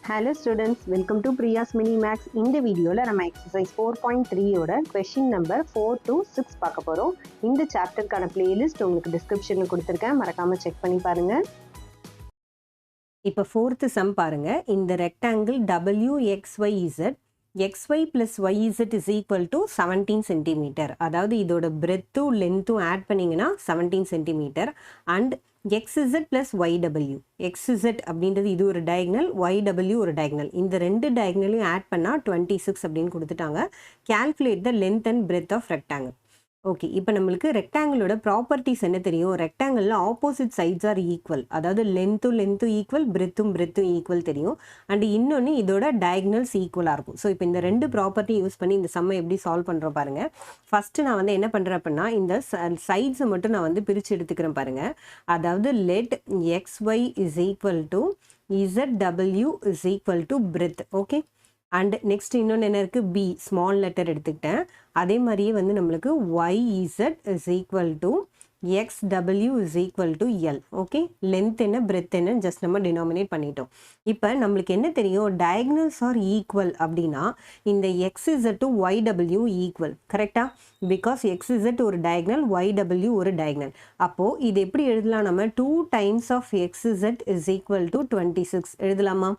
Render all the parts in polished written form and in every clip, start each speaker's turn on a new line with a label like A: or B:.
A: Hello students, welcome to Priya's Mini Max. இந்த வீடியோல நம்ம exercise 4.3 ஓட question number 4 to 6 பார்க்க போறோம். இந்த சாப்டருக்கான playlist உங்களுக்கு descriptionல கொடுத்திருக்கேன். மறக்காம செக் பண்ணி பாருங்க. இப்போ fourth sum பாருங்க. இந்த rectangle WXYZ xy plus yz is equal to 17 cm. அதாவது இதோட breadth length ஆட் பண்ணீங்கன்னா 17 cm and xz plus yw. xz அப்படின்றது இது ஒரு diagonal, yw ஒரு diagonal. இந்த ரெண்டு diagonalையும் ஆட் பண்ணா 26 அப்படின்னு கொடுத்துட்டாங்க. Calculate the length and breadth of rectangle. Okay, இப்போ நம்மளுக்கு ரெக்டாங்கிளோட ப்ராப்பர்ட்டிஸ் என்ன தெரியும்? ரெக்டாங்கிளில் ஆப்போசிட் சைட்ஸ் ஆர் ஈக்குவல், அதாவது லென்த்தும் ஈக்குவல், பிரெத்தும் ஈக்குவல் தெரியும். அண்ட் இன்னொன்று இதோட டயக்னல்ஸ் ஈக்குவலாக இருக்கும். ஸோ இப்போ இந்த ரெண்டு ப்ராப்பர்ட்டி யூஸ் பண்ணி இந்த சம்மை எப்படி சால்வ் பண்ணுறோம் பாருங்கள். ஃபஸ்ட்டு நான் வந்து என்ன பண்ணுறேன் அப்படின்னா, இந்த சைட்ஸை மட்டும் நான் வந்து பிரித்து எடுத்துக்கிறேன் பாருங்கள். அதாவது let XY is equal to ZW is equal to breadth. Okay, and next இன்னொன்று என்ன இருக்குது? பி ஸ்மால் லெட்டர் எடுத்துக்கிட்டேன். அதே மாதிரியே வந்து நம்மளுக்கு YZ is equal to XW is equal to L. Okay, length என்ன பிரெத் என்ன ஜஸ்ட் நம்ம டினாமினேட் பண்ணிட்டோம். இப்போ நம்மளுக்கு என்ன தெரியும்? டயக்னல்ஸ் ஆர் ஈக்குவல் அப்படின்னா இந்த XZ டு YW ஈக்குவல், கரெக்டா? பிகாஸ் XZ ஒரு டயக்னல், YW ஒரு டயக்னல். அப்போது இது எப்படி எழுதலாம்? நம்ம 2 times of XZ is equal to 26 எழுதலாமா?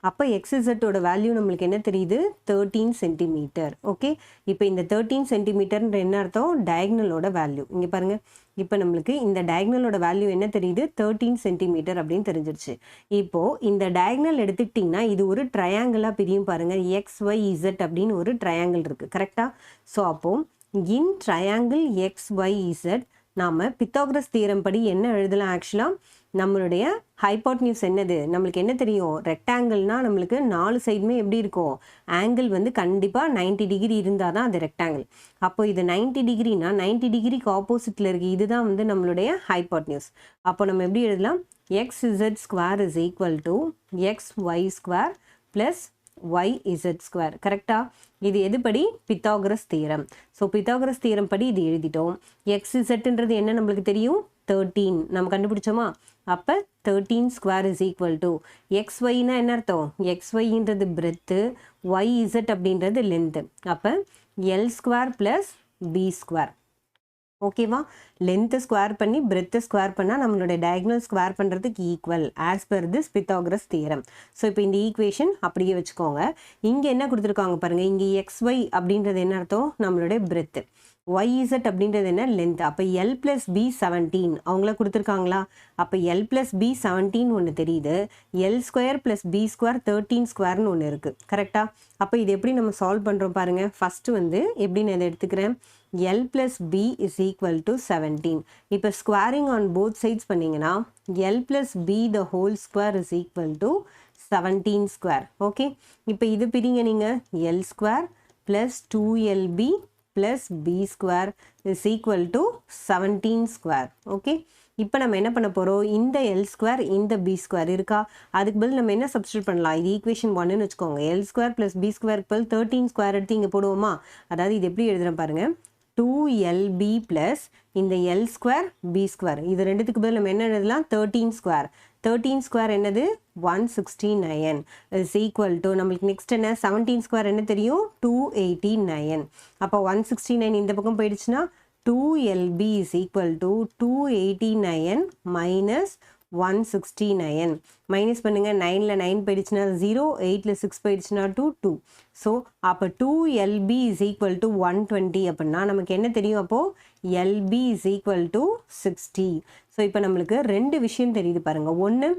A: அப்போ XZோட வேல்யூ நம்மளுக்கு என்ன தெரியுது? 13 சென்டிமீட்டர். ஓகே, இப்போ இந்த 13 சென்டிமீட்டர்ன்ற என்ன அர்த்தம்? டயக்னலோட வேல்யூ. இங்கே பாருங்கள், இப்போ நம்மளுக்கு இந்த டயக்னலோட வேல்யூ என்ன தெரியுது? 13 சென்டிமீட்டர் அப்படின்னு தெரிஞ்சிருச்சு. இப்போது இந்த டயக்னல் எடுத்துக்கிட்டிங்கன்னா இது ஒரு ட்ரையாங்கிளாக பிரியும் பாருங்கள். XYZ அப்படின்னு ஒரு ட்ரையாங்கிள் இருக்குது, கரெக்டாக? ஸோ அப்போது இன் ட்ரையாங்கிள் XYZ நாம் பித்தாகரஸ் தியரம் படி என்ன எழுதலாம்? ஆக்சுவலாக நம்மளுடைய ஹைப்போட்டென்யூஸ் என்னது? நம்மளுக்கு என்ன தெரியும்? ரெக்டாங்கிள்னால் நம்மளுக்கு 4 சைடுமே எப்படி இருக்கும்? ஆங்கிள் வந்து கண்டிப்பாக 90 டிகிரி இருந்தால் தான் அது ரெக்டாங்கிள். அப்போ இது 90 டிகிரினா 90 டிகிரிக்கு ஆப்போசிட்டில் இருக்குது. இதுதான் வந்து நம்மளுடைய ஹைப்போட்டென்யூஸ். அப்போ நம்ம எப்படி எழுதலாம்? XZ square is equal to XY square plus YZ square, கரெக்டா? இது எதுபடி? Pythagoras theorem. So Pythagoras theorem படி இது எழுதிட்டோம். XZன்றது என்ன நம்மளுக்கு தெரியும்? 13 நம்ம கண்டுபிடிச்சோமா? அப்போ 13 ஸ்கொயர் இஸ் ஈக்குவல் டு XYனா என்ன அர்த்தம்? XYன்றது பிரெத்து, YZ அப்படின்றது லென்த்து. அப்போ L square plus B square. ஓகேவா? லென்த்து ஸ்கொயர் பண்ணி பிரெத்து ஸ்கொயர் பண்ணால் நம்மளோட டயக்னல் ஸ்கொயர் பண்ணுறதுக்கு equal as per this Pythagoras theorem. So இப்போ இந்த ஈக்குவேஷன் அப்படியே வச்சுக்கோங்க. இங்கே என்ன கொடுத்துருக்காங்க பாருங்கள். இங்கே XY அப்படின்றது என்ன அர்த்தம்? நம்மளுடைய பிரெத்து. YZ அப்படின்றது என்ன? லென்த். அப்போ L ப்ளஸ் B 17 அவங்கள கொடுத்துருக்காங்களா? அப்போ L ப்ளஸ் B 17 ஒன்று தெரியுது. L square plus B square 13 ஸ்கொயர்னு ஒன்று இருக்குது, கரெக்டாக? அப்போ இது எப்படி நம்ம சால்வ் பண்ணுறோம் பாருங்கள். ஃபஸ்ட்டு வந்து எப்படி நான் இதை எடுத்துக்கிறேன்? L plus B is equal to 17. இப்போ ஸ்கொயரிங் ஆன் போத் சைட்ஸ் பண்ணிங்கன்னா L plus B the whole square is equal to 17 square. Okay, இப்போ இது பிரிங்க நீங்கள். L square plus 2LB plus B square is equal to 17 square. Okay, இப்போ நம்ம என்ன பண்ண போகிறோம்? இந்த L ஸ்கொயர் இந்த B ஸ்கொயர் இருக்கா? அதுக்கு பதில் நம்ம என்ன சப்ஸ்டியூட் பண்ணலாம்? இது ஈக்குவேஷன் 1ன்னு வச்சுக்கோங்க. L ஸ்கொயர் ப்ளஸ் B ஸ்கொயருக்கு பதில் 13 ஸ்கொயர் எடுத்து இங்கே போடுவோமா? அதாவது இது எப்படி எழுதுகிறேன் பாருங்கள். 2LB ப்ளஸ் இந்த L ஸ்கொயர் B ஸ்கொயர், இது ரெண்டுத்துக்கு பதில் நம்ம என்ன எழுதலாம்? 13 ஸ்கொயர். 13 ஸ்கொயர் என்னது? 169 இஸ் ஈக்குவல் டு நம்மளுக்கு நெக்ஸ்ட் என்ன? 17 ஸ்கொயர் என்ன தெரியும்? 289. அப்போ 169 இந்த பக்கம் போயிடுச்சுன்னா 2LB is equal to 289 minus 169. Minus பண்ணுங்கள். 9ல் 9 போயிடுச்சுன்னா 0, 8ல் 6 போயிடுச்சுன்னா 2. ஸோ அப்போ 2LB இஸ் ஈக்குவல் டு 120 அப்படின்னா நமக்கு என்ன தெரியும்? அப்போது LB is equal to 60. So இப்போ நம்மளுக்கு ரெண்டு விஷயம் தெரியுது பாருங்கள். ஒன்று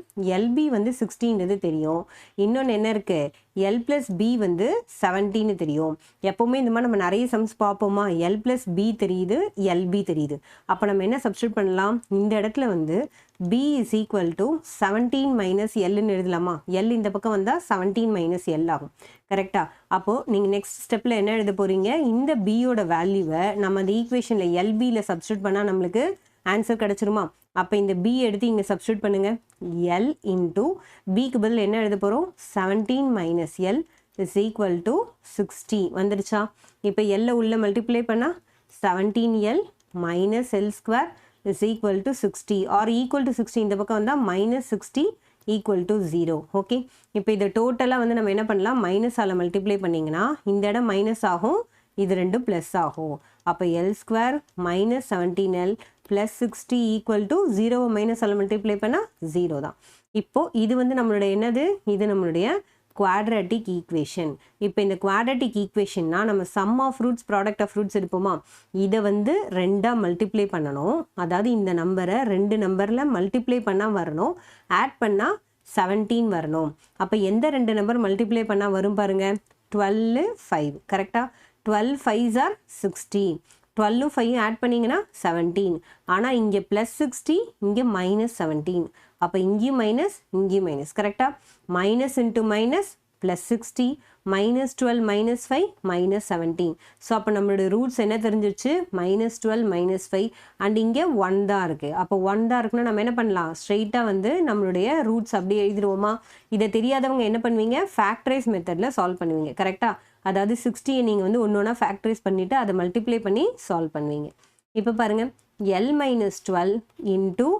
A: LB வந்து 60ன்றது தெரியும். இன்னொன்று என்ன இருக்குது? L ப்ளஸ் B வந்து 17 தெரியும். எப்போவுமே இந்த மாதிரி நம்ம நிறைய சம்ஸ் பார்ப்போமா? L ப்ளஸ் B தெரியுது, LB தெரியுது. அப்போ நம்ம என்ன சப்ஸ்டியூட் பண்ணலாம்? இந்த இடத்துல வந்து B is equal to 17 minus Lன்னு எழுதலாமா? L இந்த பக்கம் வந்தால் 17 மைனஸ் L ஆகும், கரெக்டாக? அப்போது நீங்கள் நெக்ஸ்ட் ஸ்டெப்பில் என்ன எழுத போகிறீங்க? இந்த பியோட வேல்யூவை நம்ம அந்த ஈக்குவேஷனில் LBயில் சப்ஸ்டியூட் பண்ணால் நம்மளுக்கு ஆன்சர் கிடச்சிருமா? அப்போ இந்த B எடுத்து இங்கே சப்ஸ்டியூட் பண்ணுங்கள். L இன்ட்டு பிக்கு பதில் என்ன எழுத போகிறோம்? 17 minus L is equal to 60 வந்துடுச்சா? இப்போ L உள்ள மல்டிப்ளை பண்ணால் 17L minus L square is equal to 60 equal ஈக்குவல் டு 60 இந்த பக்கம் வந்தால் மைனஸ் 60 ஈக்குவல் டு 0. ஓகே, இப்போ இதை டோட்டலாக வந்து நம்ம என்ன பண்ணலாம், மைனஸால் மல்டிப்ளை பண்ணிங்கன்னா இந்த இடம் மைனஸ் ஆகும், இது ரெண்டும் ப்ளஸ் ஆகும். அப்போ L square minus 17L plus 60 equal to 0 மைனஸால் மல்டிப்ளை பண்ணால் 0 தான். இப்போது இது வந்து நம்மளுடைய என்னது, இது நம்மளுடைய குவாட்ராட்டிக் ஈக்குவேஷன். இப்போ இந்த குவாட்ராட்டிக் ஈக்குவேஷன்னா நம்ம sum of roots product of roots எடுப்போமா, இதை வந்து ரெண்டாக மல்டிப்ளை பண்ணணும். அதாவது இந்த நம்பரை 2 நம்பரில் மல்டிப்ளை பண்ணால் வரணும், ஆட் பண்ணால் 17 வரணும். அப்போ எந்த 2 நம்பர் மல்டிப்ளை பண்ணால் வரும் பாருங்க, 12, 5. கரெக்டாக 12 5s are 60. 12 5 ஆட் பண்ணிங்கன்னா 17. ஆனால் இங்கே ப்ளஸ் 60, இங்கே மைனஸ் 17. அப்போ இங்கேயும் மைனஸ், இங்கேயும் மைனஸ். கரெக்டாக minus into minus plus 60, minus 12 minus 5 minus 17. So அப்போ நம்மளோட ரூட்ஸ் என்ன தெரிஞ்சிருச்சு, மைனஸ் 12 மைனஸ் 5 அண்ட் இங்கே 1 தான் இருக்குது. அப்போ 1 தான் இருக்குன்னா நம்ம என்ன பண்ணலாம், ஸ்ட்ரெயிட்டாக வந்து நம்மளுடைய ரூட்ஸ் அப்படியே எழுதிடுவோமா. இதை தெரியாதவங்க என்ன பண்ணுவீங்க, ஃபேக்டரைஸ் மெத்தடில் சால்வ் பண்ணுவீங்க. கரெக்டாக, அதாவது 60 நீங்கள் வந்து ஒன்று ஒன்றா ஃபேக்டரைஸ் பண்ணிவிட்டு அதை மல்டிப்ளை பண்ணி சால்வ் பண்ணுவீங்க. இப்போ பாருங்கள், L minus 12 into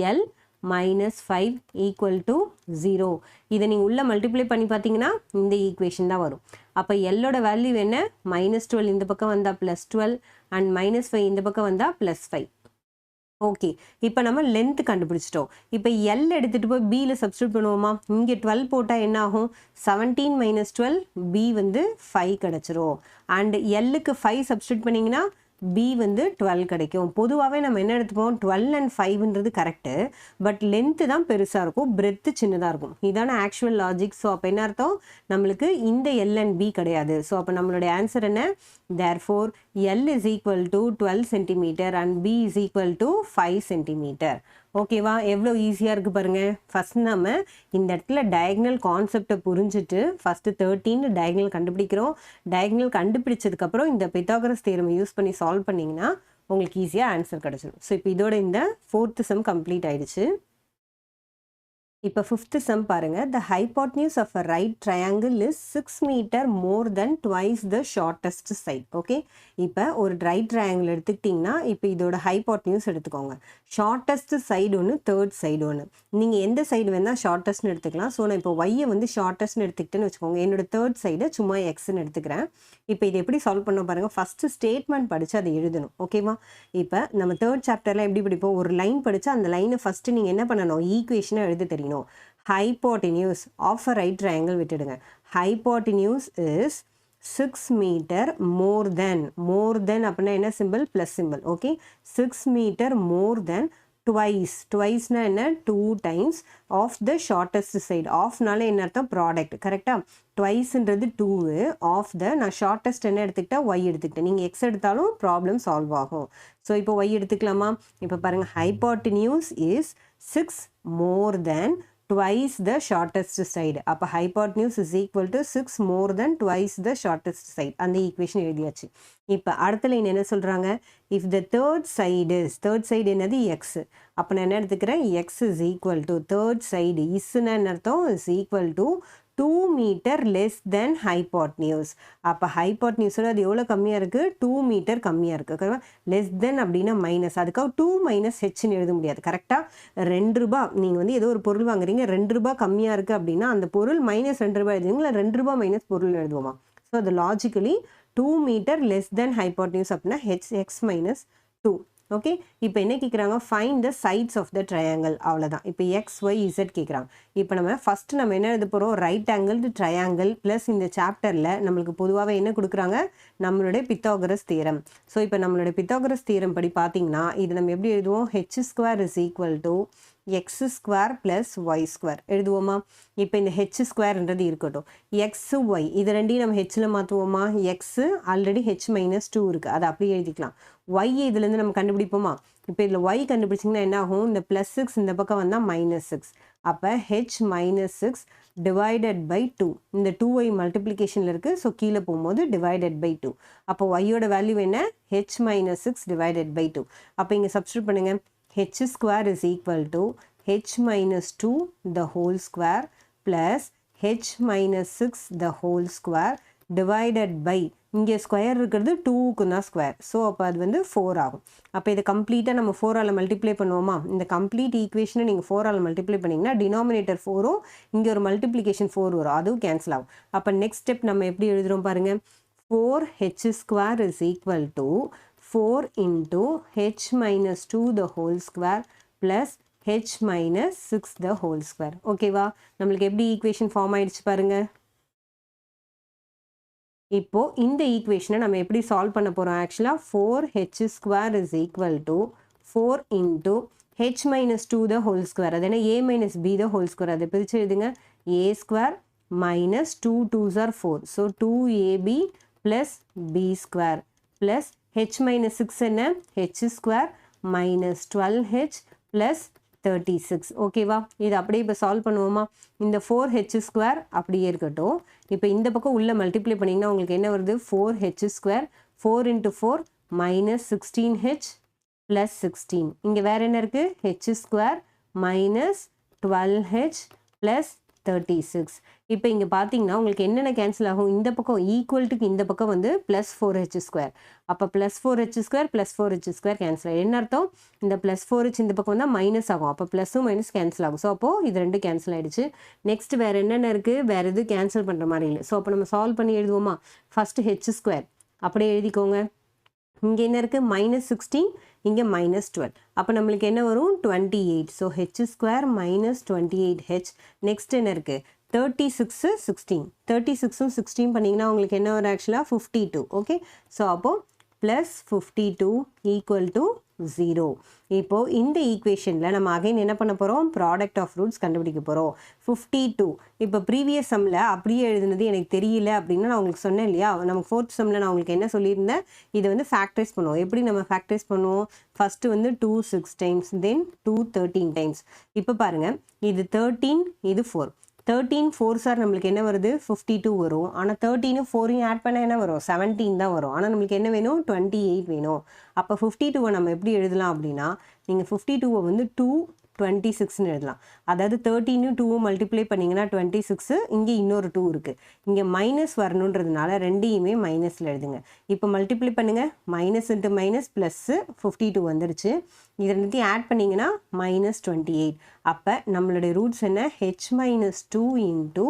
A: L minus 5 equal to 0. இதை நீங்கள் உள்ளே மல்டிப்ளை பண்ணி பார்த்தீங்கன்னா இந்த ஈக்குவேஷன் தான் வரும். அப்போ எல்லோட வேல்யூ என்ன, மைனஸ் 12 இந்த பக்கம் வந்தால் ப்ளஸ் 12 அண்ட் மைனஸ் 5 இந்த பக்கம் வந்தால் ப்ளஸ் 5. ஓகே, இப்போ நம்ம லென்த் கண்டுபிடிச்சிட்டோம். இப்போ எல் எடுத்துகிட்டு போய் பியில் சப்ஸ்டியூட் பண்ணுவோமா, இங்கே 12 போட்டால் என்ன ஆகும், 17 மைனஸ் 12 பி வந்து 5 கிடச்சிரும். அண்ட் எல்லுக்கு 5 சப்ஸ்டியூட் பண்ணிங்கன்னா பி வந்து 12 கிடைக்கும். பொதுவாகவே நம்ம என்ன எடுத்துப்போம், 12 அண்ட் 5ன்றது கரெக்டு, பட் லென்த்து தான் பெருசாக இருக்கும், பிரெத்து சின்னதாக இருக்கும். இதான ஆக்சுவல் லாஜிக். ஸோ அப்போ என்ன அர்த்தம், நம்மளுக்கு இந்த எல் அண்ட் பி கிடையாது. ஸோ அப்போ நம்மளுடைய ஆன்சர் என்ன, therefore L is equal to 12 centimetre and B is equal to 5 centimetre. ஓகேவா, எவ்வளோ ஈஸியாக இருக்குது பாருங்கள். ஃபஸ்ட் நம்ம இந்த இடத்துல டயக்னல் கான்செப்டை புரிஞ்சுட்டு ஃபஸ்ட்டு 13 டயக்னல் கண்டுபிடிக்கிறோம். டயக்னல் கண்டுபிடிச்சதுக்கப்புறம் இந்த பித்தாகரஸ் தியரம் யூஸ் பண்ணி சால்வ் பண்ணிங்கன்னா உங்களுக்கு ஈஸியாக ஆன்சர் கிடச்சிடும். ஸோ இப்போ இதோட இந்த 4th சம் கம்ப்ளீட் ஆயிடுச்சு. இப்போ 5th சம் பாருங்கள். The hypotenuse of a right triangle is 6 meter more than twice the shortest side. Okay, இப்போ ஒரு ரைட் ட்ரையாங்கிள் எடுத்துக்கிட்டிங்கன்னா இப்போ இதோட ஹைபாட்னியூஸ் எடுத்துக்கோங்க. ஷார்ட்டஸ்ட் சைடு ஒன்று, தேர்ட் சைடு ஒன்று. நீங்கள் எந்த சைடு வேணால் ஷார்ட்டஸ்ட்னு எடுத்துக்கலாம். ஸோ நான் இப்போ ஒய்யை வந்து ஷார்ட்டஸ்ட்னு எடுத்துக்கிட்டேன்னு வச்சுக்கோங்க. என்னோட தேர்ட் சைடு சும்மா எக்ஸ்ன்னு எடுத்துக்கிறேன். இப்போ இது எப்படி சால்வ் பண்ண பாருங்கள். ஃபஸ்ட்டு ஸ்டேட்மெண்ட் படித்து அதை எழுதணும். ஓகேவா, இப்போ நம்ம தேர்ட் சாப்டரில் எப்படி படிப்போம், ஒரு லைன் படித்தா அந்த லைனை ஃபஸ்ட்டு நீங்கள் என்ன பண்ணணும், ஈக்குவேஷனை எழுத தெரியணும். Hypotenuse of a right triangle விட்டுடுங்க. Hypotenuse is 6 meter more than அப்படின்னா என்ன simple, plus symbol. Okay, 6 meter more than twiceனா என்ன, 2 times of the shortest side. ஆஃப்னால என்ன அர்த்தம், ப்ராடக்ட். கரெக்டாக, ட்வைஸ்ன்றது 2, ஆஃப் த, நான் ஷார்ட்டஸ்ட் என்ன எடுத்துக்கிட்டா ஒய் எடுத்துக்கிட்டேன். நீங்கள் எக்ஸ் எடுத்தாலும் ப்ராப்ளம் சால்வ் ஆகும். ஸோ இப்போ ஒய் எடுத்துக்கலாமா. இப்போ பாருங்கள், hypotenuse is 6 more than twice the shortest side. அப்போ hypotenuse is equal to 6 more than twice the shortest side. அந்த ஈக்குவேஷன் எழுதியாச்சு. இப்போ அடுத்த லைன் என்ன சொல்கிறாங்க, if the third side என்னது எக்ஸ். அப்போ நான் என்ன எடுத்துக்கிறேன், X is equal to third side isன்னா என்ன அர்த்தம், is equal to 2 meter less than hypotenuse. அப்போ ஹைபாட்னியூஸோட அது எவ்வளோ கம்மியாக இருக்குது, 2 மீட்டர் கம்மியாக இருக்குது. ஓகேவா, லெஸ் தென் அப்படின்னா மைனஸ், அதுக்காக 2 மைனஸ் ஹெச்னு எழுத முடியாது. கரெக்டாக, 2 ரூபா நீங்கள் வந்து ஏதோ ஒரு பொருள் வாங்குறீங்க, 2 ரூபா கம்மியாக இருக்குது அப்படின்னா அந்த பொருள் மைனஸ் 2 ரூபா எழுதுவீங்களா, 2 ரூபா மைனஸ் பொருள் எழுதுவோமா. ஸோ அது logically 2 metre less than hypotenuse அப்படின்னா எக்ஸ் மைனஸ் 2. ஓகே, இப்போ என்ன கேட்குறாங்க, find the sides of the triangle. அவ்வளோதான். இப்போ எக்ஸ் ஒய் இசட் கேட்குறாங்க. இப்போ நம்ம என்ன எழுத போகிறோம், ரைட் ஆங்கிள் ட்ரையாங்கிள் ப்ளஸ் இந்த சாப்டரில் நம்மளுக்கு பொதுவாகவே என்ன கொடுக்குறாங்க, நம்மளுடைய பித்தாகரஸ் தியரம். ஸோ இப்போ நம்மளுடைய பித்தாகரஸ் தியரம் படி பார்த்தீங்கன்னா இது நம்ம எப்படி எழுதுவோம், H square is equal to X square plus Y square எழுதுவோமா. இப்போ இந்த ஹெச் ஸ்கொயர்ன்றது இருக்கட்டும், எக்ஸு ஒய் இது ரெண்டையும் நம்ம ஹெச்சில் மாற்றுவோமா. எக்ஸு ஆல்ரெடி ஹெச் மைனஸ் 2 இருக்குது, அதை அப்படியே எழுதிக்கலாம். ஒய் இதுலேருந்து நம்ம கண்டுபிடிப்போமா. இப்போ இதில் ஒய் கண்டுபிடிச்சிங்கன்னா என்ன ஆகும், இந்த ப்ளஸ் 6 இந்த பக்கம் வந்தால் மைனஸ் 6. அப்போ ஹெச் மைனஸ் 6 டிவைடட் பை 2. இந்த 2y மல்டிப்ளிகேஷனில் இருக்குது, ஸோ கீழே போகும்போது டிவைடட் பை 2. அப்போ ஒய்யோட வேல்யூ என்ன, ஹெச் மைனஸ் 6 டிவைடட் பை 2. அப்போ இங்கே சப்ஸ்டியூட் பண்ணுங்கள், h square is equal to h minus 2 the whole square plus h minus 6 the whole square divided by இங்கே ஸ்கொயர் இருக்கிறது 2க்கு தான் ஸ்கொயர். ஸோ அப்போ அது வந்து 4 ஆகும். அப்போ இதை கம்ப்ளீட்டாக நம்ம 4ஆல் மல்டிப்ளை பண்ணுவோமா? இந்த கம்ப்ளீட் ஈக்குவேஷனை நீங்கள் 4ஆல் மல்டிப்ளை பண்ணிங்கன்னா டினாமினேட்டர் 4ம் இங்கே ஒரு மல்டிப்ளிகேஷன் 4 வரும், அதுவும் கேன்சல் ஆகும். அப்போ நெக்ஸ்ட் ஸ்டெப் நம்ம எப்படி எழுதுகிறோம் பாருங்கள். 4h² is equal to 4 into h minus 2 the whole square plus h minus 6 the whole square. ஓகேவா? நம்மளுக்கு எப்படி ஈக்குவேஷன் ஃபார்ம் ஆயிடுச்சு பாருங்க. இப்போ இந்த ஈக்குவேஷனை நம்ம எப்படி சால்வ் பண்ண போகிறோம்? ஆக்சுவலாக 4h² is equal to 4 into h minus 2 the whole square. அது என்ன? a minus b the whole square. அதை பிரித்து எழுதுங்க. a² minus 2 2s are 4. So 2ab plus b square plus h minus 6 என்ன? h² minus 12h plus 36. ஓகேவா? இது அப்படியே இப்போ சால்வ் பண்ணுவோமா? இந்த 4h² அப்படியே இருக்கட்டும். இப்போ இந்த பக்கம் உள்ள மல்டிப்ளை பண்ணிங்கன்னா உங்களுக்கு என்ன வருது? 4h², 4 into 4 minus 16h plus 16. இங்கே வேறு என்ன இருக்குது? h² minus 12h plus 36. இப்போ இங்கே பார்த்தீங்கன்னா உங்களுக்கு என்னென்ன கேன்சல் ஆகும்? இந்த பக்கம் ஈக்குவல்ட்டுக்கு இந்த பக்கம் வந்து ப்ளஸ் 4h². அப்போ plus 4h² plus 4h² cancel ஆகும். என்ன அர்த்தம்? இந்த ப்ளஸ் 4h இந்த பக்கம் வந்தால் மைனஸ் ஆகும். அப்போ ப்ளஸ்ஸும் மைனஸ் கேன்சல் ஆகும். ஸோ அப்போது இது ரெண்டு கேன்சல் ஆகிடுச்சு. நெக்ஸ்ட் வேறு என்னென்ன இருக்குது? வேறு எதுவும் கேன்சல் பண்ணுற மாதிரி இல்லை. ஸோ அப்போ நம்ம சால்வ் பண்ணி எழுதுவோமா? ஃபஸ்ட்டு h² அப்படியே எழுதிக்கோங்க. இங்கே என்ன இருக்குது? -16, இங்கே -12. அப்போ நம்மளுக்கு என்ன வரும்? 28. So h² minus 28h. Next என்ன இருக்குது? 36 16. 36ம் 16 பண்ணிங்கன்னா உங்களுக்கு என்ன வரும்? ஆக்சுவலாக 52. ஓகே. ஸோ அப்போது ப்ளஸ் 52 ஈக்குவல் டு 0. இப்போது இந்த ஈக்குவேஷனில் நம்ம அகைன் என்ன பண்ண போகிறோம்? ப்ராடக்ட் ஆஃப் ரூட்ஸ் கண்டுபிடிக்க போகிறோம். 52 இப்போ ப்ரீவியஸ் சம்மில் அப்படியே எழுதுனது எனக்கு தெரியல அப்படின்னு நான் உங்களுக்கு சொன்னேன் இல்லையா? நமக்கு 4th சம்மில் நான் உங்களுக்கு என்ன சொல்லியிருந்தேன்? இதை வந்து ஃபேக்டரைஸ் பண்ணுவோம். எப்படி நம்ம ஃபேக்டரைஸ் பண்ணுவோம்? ஃபஸ்ட்டு வந்து 2 6 டைம்ஸ், தென் 2 13 டைம்ஸ். இப்போ பாருங்கள், இது 13, இது 4. 13 4 சார் நம்மளுக்கு என்ன வருது? 52 வரும். ஆனால் 13ம் 4யும் ஆட் பண்ணால் என்ன வரும்? 17 தான் வரும். ஆனால் நம்மளுக்கு என்ன வேணும்? 28 வேணும். அப்போ 52வை நம்ம எப்படி எழுதலாம் அப்படின்னா, நீங்கள் 52வை வந்து 226ன்னு எழுதலாம். அதாவது 13ம் 2வும் மல்டிப்ளை பண்ணிங்கன்னா 26, இங்கே இன்னொரு 2 இருக்குது. இங்கே மைனஸ் வரணுன்றதுனால ரெண்டையுமே மைனஸில் எழுதுங்க. இப்போ மல்டிப்ளை பண்ணுங்கள். மைனஸ் இன்ட்டு மைனஸ் ப்ளஸ்ஸு 52 வந்துடுச்சு. இது ரெண்டுத்தையும் ஆட் பண்ணிங்கன்னா -28. அப்போ நம்மளுடைய ரூட்ஸ் என்ன? h minus 2 into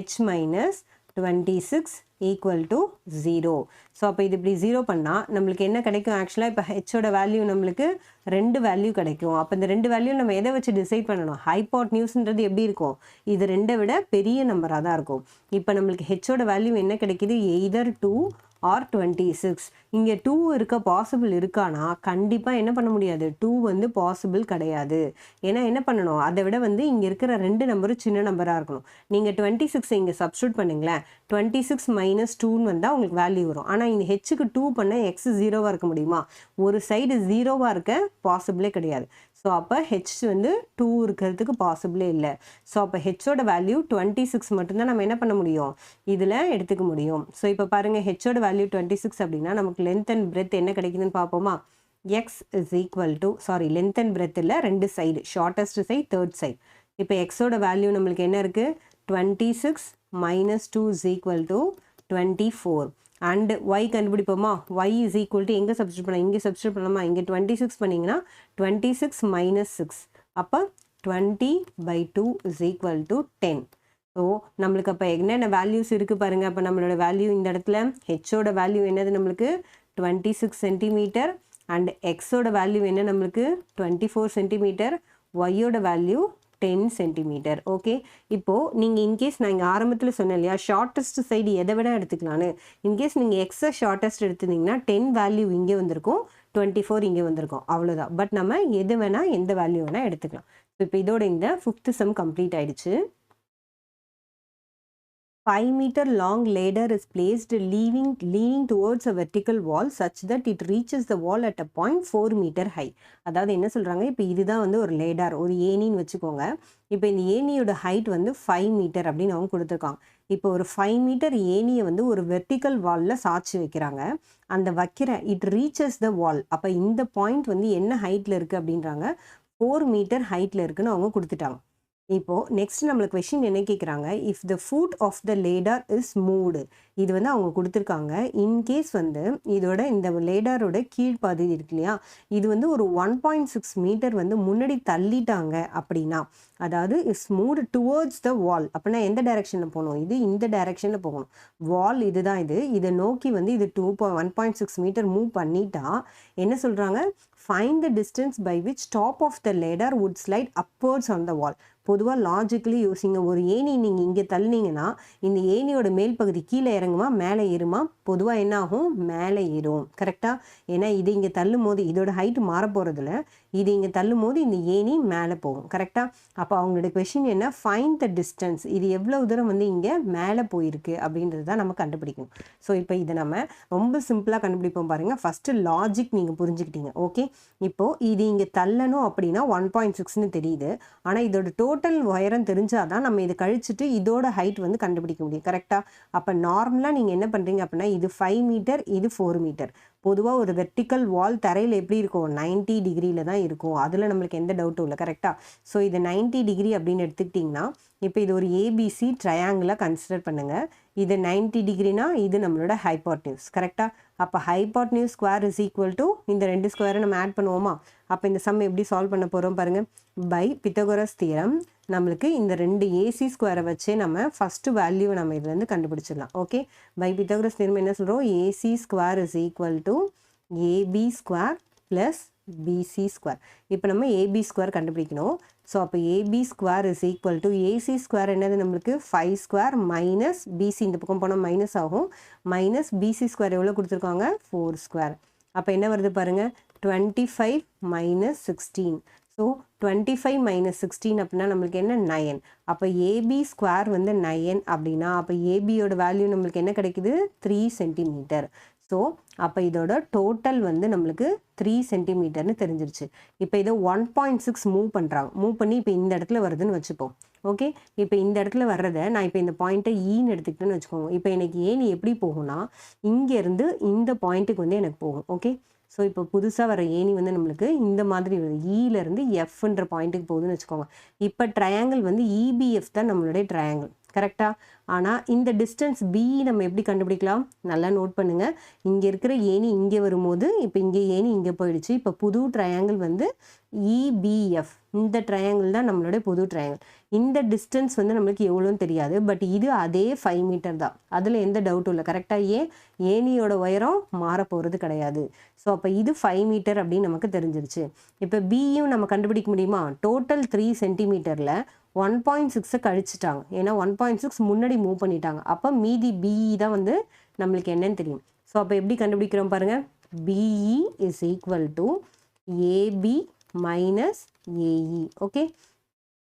A: h minus 26 equal to 0. So அப்போ இது இப்படி 0 பண்ணால் நம்மளுக்கு என்ன கிடைக்கும்? ஆக்சுவலாக இப்போ ஹெச்சோட வேல்யூ நம்மளுக்கு 2 வேல்யூ கிடைக்கும். அப்போ இந்த 2 வேல்யூ நம்ம எதை வச்சு டிசைட் பண்ணணும்? ஹைபாட்னியூஸ்ன்றது எப்படி இருக்கும்? இது 2 விட பெரிய நம்பராக தான் இருக்கும். இப்போ நம்மளுக்கு ஹெச்சோட வேல்யூ என்ன கிடைக்கிது? Either 2 or 26. இங்கே 2 இருக்க பாசிபிள் இருக்கானா? கண்டிப்பாக என்ன பண்ண முடியாது? 2 வந்து பாசிபிள் கிடையாது. ஏன்னா என்ன பண்ணணும்? அதை விட வந்து இங்கே இருக்கிற 2 நம்பரும் சின்ன நம்பராக இருக்கணும். நீங்கள் 26 இங்கே சப்ஸ்டியூட் பண்ணுங்களேன். 26 minus 2ன்னு வந்தால் உங்களுக்கு வேல்யூ வரும். ஆனால் இந்த ஹெச்சுக்கு 2 பண்ணால் எக்ஸ் 0வாக இருக்க முடியுமா? ஒரு சைடு 0வாக இருக்க பாசிபிளே கிடையாது. ஸோ அப்போ ஹெச் வந்து 2 இருக்கிறதுக்கு பாசிபிளே இல்லை. ஸோ அப்போ ஹெச்சோட வேல்யூ 26 மட்டும்தான் நம்ம என்ன பண்ண முடியும்? இதில் எடுத்துக்க முடியும். ஸோ இப்போ பாருங்கள், ஹெச்சோட வேல்யூ 26 அப்படின்னா நமக்கு லென்த் அண்ட் பிரெத் என்ன கிடைக்குதுன்னு பார்ப்போமா? X is equal to, sorry length and breadth இல்லை, 2 side, shortest side, third side. இப்போ எக்ஸோட வேல்யூ நம்மளுக்கு என்ன இருக்குது? 26 minus 2 is equal to 24. And y கண்டுபிடிப்போமா? y is equal to எங்கே சப்ஸ்டியூட் பண்ணலாம்? இங்கே சப்ஸ்டியூட் பண்ணலாமா? இங்கே 26 பண்ணிங்கன்னா 26 minus 6. அப்போ 20/2 இஸ் ஈக்குவல் டு 10. ஸோ நம்மளுக்கு அப்போ என்னென்ன வேல்யூஸ் இருக்குது பாருங்கள். அப்போ நம்மளோட வேல்யூ இந்த இடத்துல ஹெச்சோட வேல்யூ என்னது? நம்மளுக்கு 26 சென்டிமீட்டர். அண்ட் எக்ஸோட வேல்யூ என்ன? நம்மளுக்கு 24 சென்டிமீட்டர். ஒய்யோட வேல்யூ 10 சென்டிமீட்டர். ஓகே. இப்போது நீங்கள் இன்கேஸ் நான் இங்கே ஆரம்பத்தில் சொன்னேன் இல்லையா, ஷார்ட்டஸ்ட் சைடு எதை விட எடுத்துக்கலான்னு. இன்கேஸ் நீங்கள் எக்ஸை ஷார்ட்டஸ்ட் எடுத்துருந்தீங்கன்னா 10 வேல்யூ இங்கே வந்திருக்கும், 24 இங்கே வந்திருக்கும், அவ்வளோதான். பட் நம்ம எது வேணால், எந்த வேல்யூ வேணால் எடுத்துக்கலாம். ஸோ இப்போ இதோட இந்த 5th சம் கம்ப்ளீட் ஆயிடுச்சு. 5 meter long ladder is placed leaning towards a vertical wall such that it reaches the wall at a point 4 meter high. அதாவது என்ன சொல்கிறாங்க? இப்போ இதுதான் வந்து ஒரு லேடர், ஒரு ஏணின்னு வச்சுக்கோங்க. இப்போ இந்த ஏணியோட ஹைட் வந்து 5 மீட்டர் அப்படின்னு அவங்க கொடுத்துருக்காங்க. இப்போ ஒரு 5 மீட்டர் ஏணியை வந்து ஒரு வெர்டிக்கல் வாலில் சாய்ச்சி வைக்கிறாங்க. அந்த வைக்கிற இட் ரீச்சஸ் த வால். அப்போ இந்த பாயிண்ட் வந்து என்ன ஹைட்டில் இருக்குது அப்படின்றாங்க? 4 மீட்டர் ஹைட்டில் இருக்குன்னு அவங்க கொடுத்துட்டாங்க. இப்போ நெக்ஸ்ட் நம்மளுக்கு கொஸ்டின் என்ன கேட்குறாங்க, if the foot of the ladder is moved. இது வந்து அவங்க கொடுத்துருக்காங்க. இன்கேஸ் வந்து இதோட இந்த லேடரோட கீழ்ப்பாதி இருக்கு இல்லையா, இது வந்து ஒரு 1.6 மீட்டர் வந்து முன்னாடி தள்ளிட்டாங்க அப்படின்னா, அதாவது இஸ் மூவ்டு டுவர்ட்ஸ் த வால். அப்படின்னா எந்த டைரக்ஷனில் போகணும், இது இந்த டைரக்ஷனில் போகணும். வால் இதுதான், இதை நோக்கி வந்து இது 1.6 மீட்டர் மூவ் பண்ணிட்டா என்ன சொல்கிறாங்க, find the distance by which top of the ladder would slide upwards on the wall. பொதுவாக லாஜிக்கலி யோசிங்க, ஒரு ஏணி நீங்கள் இங்கே தள்ளினீங்கன்னா இந்த ஏணியோட மேல் பகுதி கீழே இறங்குமா மேலே ஏறுமா? பொதுவாக என்ன ஆகும், மேலே ஏறும். கரெக்டாக? ஏன்னா இது இங்கே தள்ளும் போது இதோட ஹைட் மாற போகிறதுல, இது இங்கே தள்ளும் போது இந்த ஏணி மேலே போகும். கரெக்டாக? அப்போ அவங்களோட கொஷின் என்ன, ஃபைண்ட் த டிஸ்டன்ஸ், இது எவ்வளோ தூரம் வந்து இங்கே மேலே போயிருக்கு அப்படின்றது தான் நம்ம கண்டுபிடிக்கணும். ஸோ இப்போ இதை நம்ம ரொம்ப சிம்பிளாக கண்டுபிடிப்போம் பாருங்கள். ஃபஸ்ட்டு லாஜிக் நீங்கள் புரிஞ்சுக்கிட்டீங்க. ஓகே, இப்போது இது இங்கே தள்ளணும் அப்படின்னா 1.6ன்னு தெரியுது. ஆனால் இதோட டோட்டல் உயரம் தெரிஞ்சாதான் நம்ம இதை கழிச்சுட்டு இதோட ஹைட் வந்து கண்டுபிடிக்க முடியும். கரெக்டாக? அப்போ நார்மலாக நீங்கள் என்ன பண்ணுறீங்க அப்படின்னா, இது 5 மீட்டர், இது 4 மீட்டர். பொதுவாக ஒரு வெர்டிக்கல் வால் தரையில் எப்படி இருக்கும், 90 டிகிரியில் தான் இருக்கும். அதில் நம்மளுக்கு எந்த டவுட்டும் இல்லை. கரெக்டாக? ஸோ இது 90 டிகிரி அப்படின்னு எடுத்துக்கிட்டிங்கன்னா, இப்போ இது ஒரு ஏபிசி ட்ரையாங்கிளாக கன்சிடர் பண்ணுங்கள். இது 90 டிகிரினா இது நம்மளோட ஹைபாட்னியூஸ். கரெக்டாக? அப்போ hypotenuse square is equal to இந்த 2 ஸ்கொயரை நம்ம ஆட் பண்ணுவோமா? அப்போ இந்த சம் எப்படி சால்வ் பண்ண போகிறோம் பாருங்கள். பை பித்தகோரஸ் தியரம் நம்மளுக்கு இந்த 2 ஏசி ஸ்கொயரை வச்சே நம்ம ஃபஸ்ட்டு வேல்யூவை நம்ம இதுலேருந்து கண்டுபிடிச்சிடலாம். ஓகே, பை பித்தகோரஸ் தியரம் என்ன சொல்கிறோம், AC square is equal to AB square plus BC square. இப்போ நம்ம ஏபி ஸ்கொயர் கண்டுபிடிக்கணும். ஸோ அப்போ AB square is equal to AC square என்னது நம்மளுக்கு 5 ஸ்கொயர் மைனஸ் பிசி, இந்த பக்கம் போனால் மைனஸ் ஆகும், மைனஸ் பிசி ஸ்கொயர் எவ்வளோ கொடுத்துருக்காங்க, 4 ஸ்கொயர். அப்போ என்ன வருது பாருங்கள், 25 மைனஸ் 16. ஸோ 25 மைனஸ் 16 அப்படின்னா நம்மளுக்கு என்ன, 9. அப்போ ஏபி ஸ்கொயர் வந்து 9 அப்படின்னா அப்போ ஏபியோட வேல்யூ நம்மளுக்கு என்ன கிடைக்குது, 3 சென்டிமீட்டர். ஸோ அப்போ இதோட டோட்டல் வந்து நம்மளுக்கு 3 சென்டிமீட்டர்னு தெரிஞ்சிருச்சு. இப்போ இதை 1.6 மூவ் பண்ணுறாங்க. மூவ் பண்ணி இப்போ இந்த இடத்துல வருதுன்னு வச்சுப்போம். ஓகே, இப்போ இந்த இடத்துல வர்றதை நான் இப்போ இந்த பாயிண்ட்டை ஈன்னு எடுத்துக்கிட்டேன்னு வச்சுக்கோங்க. இப்போ எனக்கு ஏணி எப்படி போகும்னா, இங்கேருந்து இந்த பாயிண்ட்டுக்கு வந்து எனக்கு போகும். ஓகே, ஸோ இப்போ புதுசாக வர ஏணி வந்து நம்மளுக்கு இந்த மாதிரி வருது, ஈலேருந்து எஃப்ன்ற பாயிண்ட்டுக்கு போகுதுன்னு வச்சுக்கோங்க. இப்போ ட்ரையாங்கிள் வந்து இபிஎஃப் தான் நம்மளுடைய ட்ரையாங்கிள். கரெக்டாக? ஆனால் இந்த டிஸ்டன்ஸ் பி நம்ம எப்படி கண்டுபிடிக்கலாம், நல்லா நோட் பண்ணுங்கள். இங்கே இருக்கிற ஏணி இங்கே வரும்போது இப்போ இங்கே ஏணி இங்கே போயிடுச்சு. இப்போ புது ட்ரையாங்கிள் வந்து இபிஎஃப், இந்த ட்ரையாங்கிள் தான் நம்மளுடைய புது ட்ரையாங்கிள். இந்த டிஸ்டன்ஸ் வந்து நம்மளுக்கு எவ்வளோன்னு தெரியாது, பட் இது அதே 5 மீட்டர் தான், அதில் எந்த டவுட்டும் இல்லை. கரெக்டாக? ஏணியோட உயரம் மாற போகிறது கிடையாது. ஸோ அப்போ இது 5 மீட்டர் அப்படின்னு நமக்கு தெரிஞ்சிருச்சு. இப்போ பியும் நம்ம கண்டுபிடிக்க முடியுமா, டோட்டல் 3 சென்டிமீட்டரில் 1.6 கழிச்சிட்டாங்க, ஏன்னா 1.6 முன்னாடி மூவ் பண்ணிட்டாங்க. அப்போ மீதி பிஇ தான் வந்து நம்மளுக்கு என்னன்னு தெரியும். ஸோ அப்போ எப்படி கண்டுபிடிக்கிறோம் பாருங்கள், BE is equal to AB minus AE. Okay,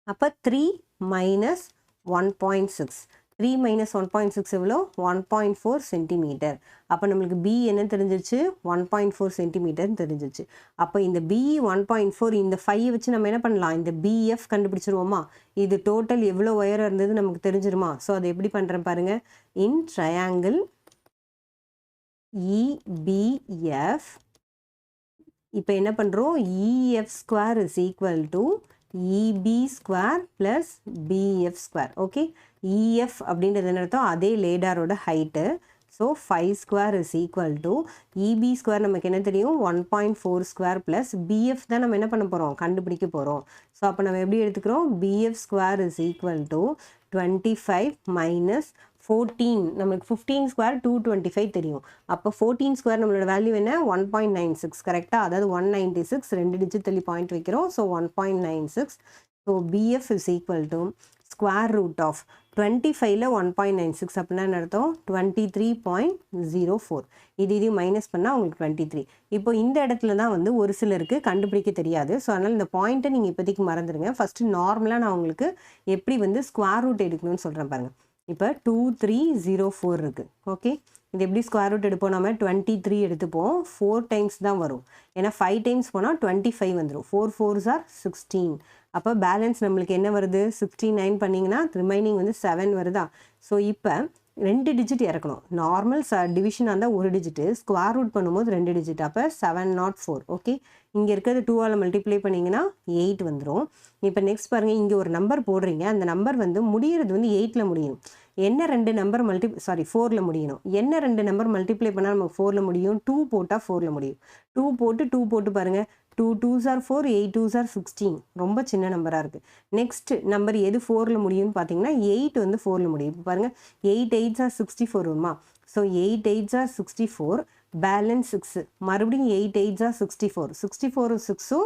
A: அப்போ 3 மைனஸ் 1.6, 3 மைனஸ் 1.6 எவ்வளோ, 1.4 சென்டிமீட்டர். அப்போ நம்மளுக்கு பி என்ன தெரிஞ்சிருச்சு, 1.4 சென்டிமீட்டர் தெரிஞ்சிருச்சு. அப்போ இந்த பிஇ 1.4, இந்த 5 வச்சு நம்ம என்ன பண்ணலாம், இந்த பிஎஃப் கண்டுபிடிச்சிருவோமா? இது டோட்டல் எவ்வளோ உயரம் இருந்தது நமக்கு தெரிஞ்சிருமா? ஸோ அதை எப்படி பண்ணுறேன் பாருங்கள். இன் ட்ரையாங்கிள் இபிஎஃப் இப்போ என்ன பண்ணுறோம், EF square is equal to EB square plus BF square. Okay, EF அப்படின்றது என்ன அர்த்தம், அதே லேடாரோட height. So 5 square is equal to EB square நமக்கு என்ன தெரியும், 1.4 ஸ்கொயர் ப்ளஸ் பிஎஃப் தான் நம்ம என்ன பண்ண போகிறோம், கண்டுபிடிக்க போகிறோம். ஸோ அப்போ நம்ம எப்படி எடுத்துக்கிறோம், PF square is equal to 25 minus 14, நம்மளுக்கு 15 ஸ்கொயர் 225 தெரியும். அப்போ 14 ஸ்கொயர் நம்மளோட வேல்யூ என்ன, 1.96. கரெக்டாக? அதாவது 196, 2 டிஜிட் தள்ளி பாயிண்ட் வைக்கிறோம். So 1.96. So BF is equal to square root of 25ல் 1.96 அப்படின்னா என்ன அர்த்தம், 23.04. இது மைனஸ் பண்ணால் உங்களுக்கு 23. இப்போ இந்த இடத்துல தான் வந்து ஒரு சிலருக்கு கண்டுபிடிக்க தெரியாது. ஸோ அதனால் இந்த பாயிண்ட்டை நீங்கள் இப்போதைக்கு மறந்துடுங்க. ஃபஸ்ட்டு நார்மலாக நான் உங்களுக்கு எப்படி வந்து ஸ்கொயர் ரூட் எடுக்கணும்னு சொல்கிறேன் பாருங்கள். இப்போ 2304 இருக்குது. ஓகே, இது எப்படி ஸ்கொயர் ரூட் எடுப்போம், நம்ம 23 எடுத்துப்போம். 4 டைம்ஸ் தான் வரும், ஏன்னா 5 டைம்ஸ் போனால் 25 வந்துடும். 4 4s are 16. அப்போ பேலன்ஸ் நம்மளுக்கு என்ன வருது, 69 பண்ணிங்கன்னா ரிமைனிங் வந்து 7 வருதா. ஸோ இப்போ 2 டிஜிட் இறக்கணும். நார்மல் டிவிஷனாக இருந்தால் ஒரு டிஜிட்டு, ஸ்கொயர் ரூட் பண்ணும்போது 2 டிஜிட். அப்போ 704. ஓகே, இங்கே இருக்கிறது 2ஆல் மல்டிப்ளை பண்ணிங்கன்னா 8 வந்துடும். இப்போ நெக்ஸ்ட் பாருங்கள், இங்கே ஒரு நம்பர் போடுறீங்க. அந்த நம்பர் வந்து முடிகிறது வந்து 8ல் முடியும். என்ன 2 நம்பர் 4ல் முடியணும். என்ன 2 நம்பர் மல்டிப்ளை பண்ணால் நமக்கு 4ல் முடியும்? 2 போட்டால் 4ல் முடியும். 2 போட்டு பாருங்கள். 2 2s are 4, 8 2s are 16. ரொம்ப சின்ன நம்பராக இருக்குது. நெக்ஸ்ட் நம்பர் எது 4ல் முடியும்னு பார்த்தீங்கன்னா 8 வந்து 4ல் முடியும். இப்போ பாருங்கள், 8 8s are 64 வருமா? So 8 8s are 64, balance 6. மறுபடியும் 8 8s are 64. 64 6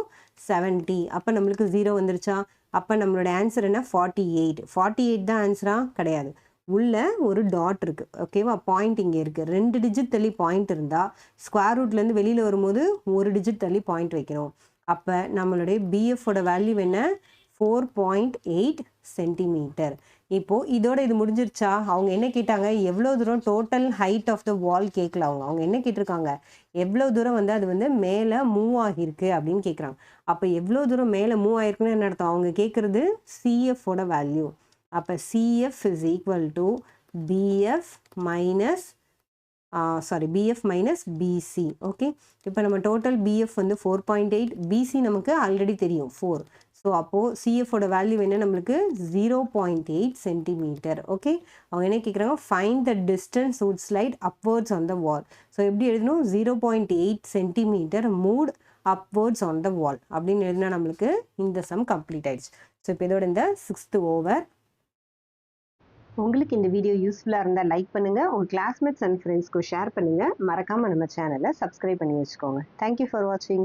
A: 70. அப்போ நம்மளுக்கு 0 வந்துருச்சா? அப்போ நம்மளோட ஆன்சர் என்ன? 48. 48 தான் ஆன்சரா? கிடையாது. உள்ள ஒரு டாட் இருக்குது. ஓகேவா? பாயிண்ட் இங்கே இருக்குது. 2 டிஜிட் தள்ளி பாயிண்ட் இருந்தால் ஸ்கொயர் ரூட்லேருந்து வெளியில் வரும்போது ஒரு டிஜிட் தள்ளி பாயிண்ட் வைக்கணும். அப்போ நம்மளுடைய பிஎஃபோட வேல்யூ என்ன? 4.8 சென்டிமீட்டர். இப்போது இதோட இது முடிஞ்சிருச்சா? அவங்க என்ன கேட்டாங்க? எவ்வளோ தூரம் டோட்டல் ஹைட் ஆஃப் த வால் கேட்கல. அவங்க என்ன கேட்டிருக்காங்க? எவ்வளோ தூரம் வந்து அது வந்து மேலே மூவ் ஆகியிருக்கு அப்படின்னு கேட்குறாங்க. அப்போ எவ்வளோ தூரம் மேலே மூவ் ஆகிருக்குன்னு என்ன அர்த்தம்? அவங்க கேட்குறது சிஎஃபோட வேல்யூ. அப்போ CF is equal to BF minus BC. Okay, இப்போ நம்ம டோட்டல் BF வந்து 4.8, BC நமக்கு ஆல்ரெடி தெரியும் 4. ஸோ அப்போது CFோட வேல்யூ என்ன நம்மளுக்கு? 0.8 சென்டிமீட்டர். ஓகே, அவங்க என்ன கேட்குறாங்க? Find the distance would slide upwards on the wall. So எப்படி எழுதணும்? 0.8 centimetre moved upwards on the wall அப்படின்னு எழுதினா நம்மளுக்கு இந்த சம் கம்ப்ளீட் ஆயிடுச்சு. ஸோ இப்போ இதோட இந்த 6th ஓவர். உங்களுக்கு இந்த வீடியோ யூஸ்ஃபுல்லாக இருந்தால் லைக் பண்ணுங்கள், உங்கள் கிளாஸ்மேட்ஸ் அண்ட் ஃப்ரெண்ட்ஸ்க்கு ஷேர் பண்ணுங்கள். மறக்காமல் நம்ம சேனலை சப்ஸ்கிரைப் பண்ணி வச்சுக்கோங்க. தேங்க்யூ ஃபார் வாட்சிங்.